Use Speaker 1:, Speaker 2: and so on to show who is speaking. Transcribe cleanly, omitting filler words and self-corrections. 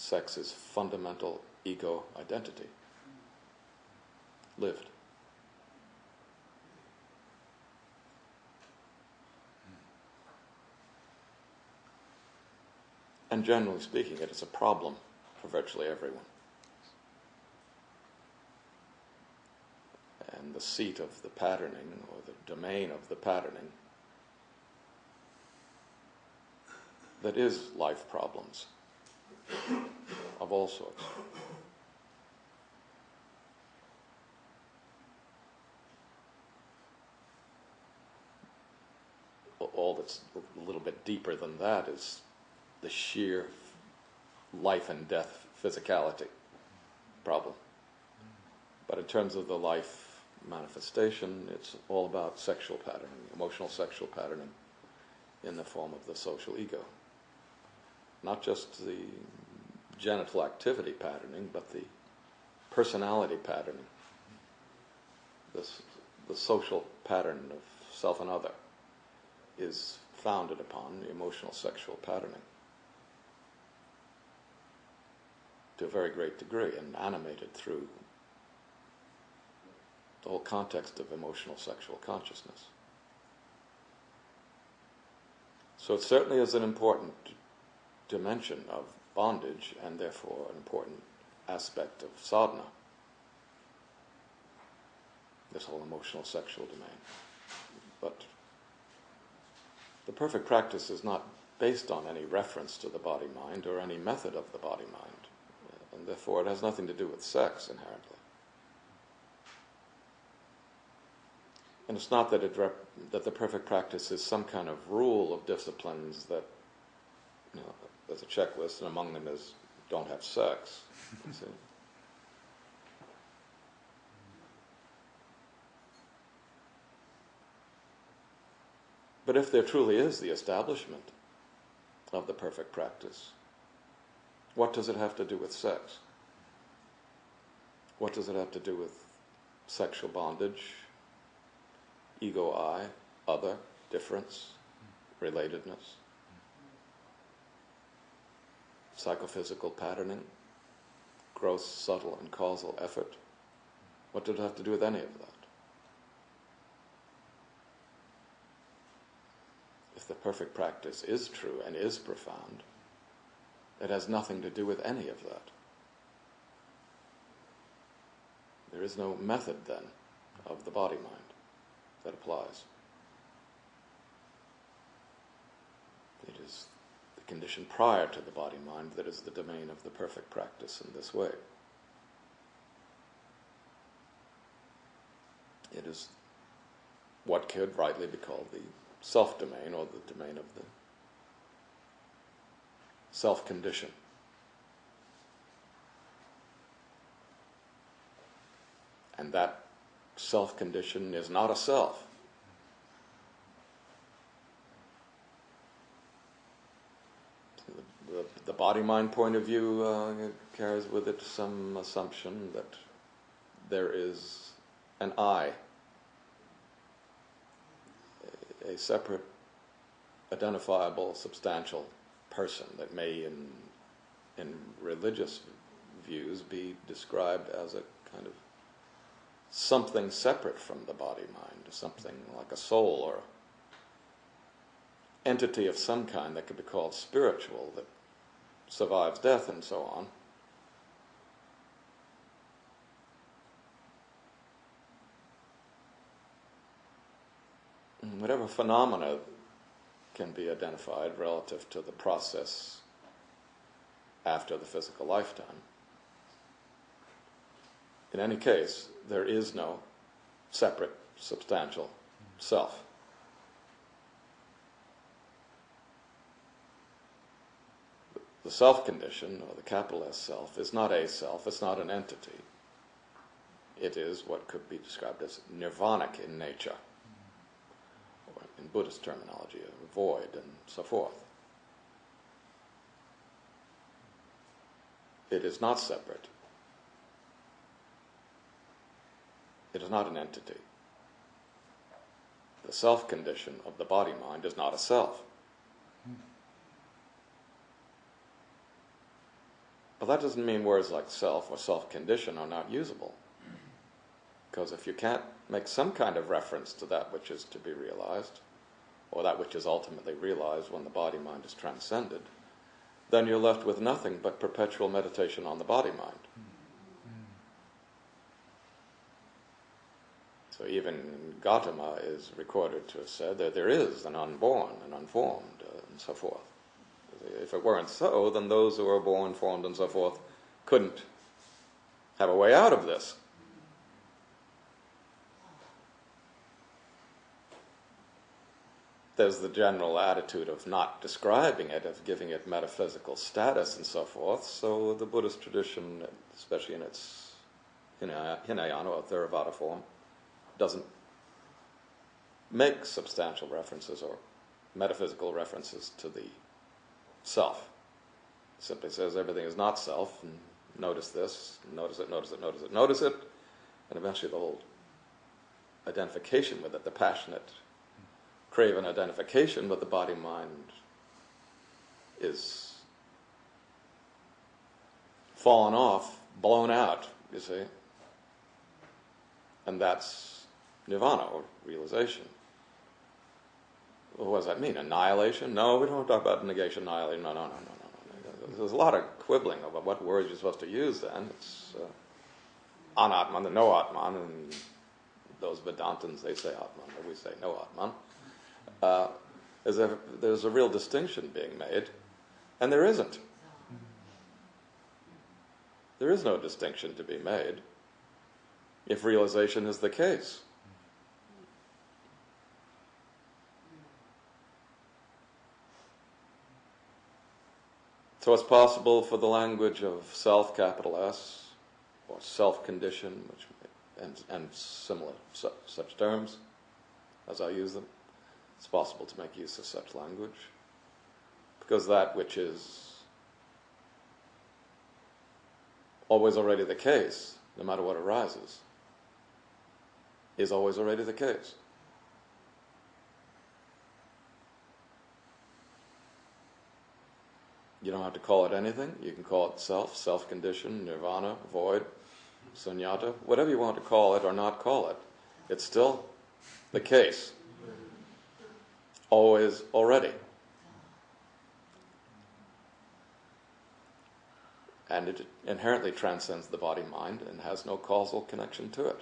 Speaker 1: sex is fundamental ego identity, lived. And generally speaking, it is a problem for virtually everyone. And the seat of the patterning, or the domain of the patterning, that is life problems of all sorts. All that's a little bit deeper than that is the sheer life and death physicality problem. But in terms of the life manifestation, it's all about sexual patterning, emotional sexual patterning in the form of the social ego. Not just the genital activity patterning, but the personality patterning, the social pattern of self and other is founded upon the emotional sexual patterning to a very great degree, and animated through the whole context of emotional sexual consciousness. So it certainly is an important dimension of bondage, and therefore an important aspect of sadhana, this whole emotional sexual domain. But the perfect practice is not based on any reference to the body-mind or any method of the body-mind, and therefore it has nothing to do with sex inherently. And it's not that that the perfect practice is some kind of rule of disciplines that, there's a checklist, and among them is don't have sex. You see? But if there truly is the establishment of the perfect practice, what does it have to do with sex? What does it have to do with sexual bondage, ego-I, other, difference, relatedness, psychophysical patterning, gross, subtle, and causal effort? What does it have to do with any of that? If the perfect practice is true and is profound, it has nothing to do with any of that. There is no method, then, of the body-mind that applies. It is the condition prior to the body-mind that is the domain of the perfect practice in this way. It is what could rightly be called the self-domain, or the domain of the self-condition. And that self-condition is not a self. The body-mind point of view carries with it some assumption that there is an I, a separate, identifiable, substantial person that may, in religious views, be described as a kind of something separate from the body-mind, something like a soul or entity of some kind that could be called spiritual, that survives death and so on. Whatever phenomena can be identified relative to the process after the physical lifetime, in any case, there is no separate, substantial self. The self-condition, or the capital S self, is not a self, it's not an entity. It is what could be described as nirvanic in nature, or in Buddhist terminology, a void, and so forth. It is not separate. It is not an entity. The self-condition of the body-mind is not a self. But that doesn't mean words like self or self-condition are not usable. Because if you can't make some kind of reference to that which is to be realized, or that which is ultimately realized when the body-mind is transcended, then you're left with nothing but perpetual meditation on the body-mind. So even Gautama is recorded to have said that there is an unborn, an unformed, and so forth. If it weren't so, then those who are born, formed, and so forth couldn't have a way out of this. There's the general attitude of not describing it, of giving it metaphysical status and so forth. So the Buddhist tradition, especially in its Hinayana or Theravada form, doesn't make substantial references or metaphysical references to the self. It simply says everything is not self, and notice this, notice it, notice it, notice it, notice it, and eventually the whole identification with it, the passionate craven identification with the body-mind is fallen off, blown out, you see. And that's nirvana, or realization. Well, what does that mean? Annihilation? No, we don't talk about negation, annihilation. No. There's a lot of quibbling about what words you're supposed to use then. It's anatman, the no atman, and those Vedantins, they say atman, but we say no atman. There's a real distinction being made, and there isn't. There is no distinction to be made if realization is the case. So it's possible for the language of self, capital S, or self-condition, and similar such terms, as I use them, it's possible to make use of such language, because that which is always already the case, no matter what arises, is always already the case. You don't have to call it anything. You can call it self, self-condition, nirvana, void, sunyata, whatever you want to call it or not call it. It's still the case. Always, already. And it inherently transcends the body-mind and has no causal connection to it.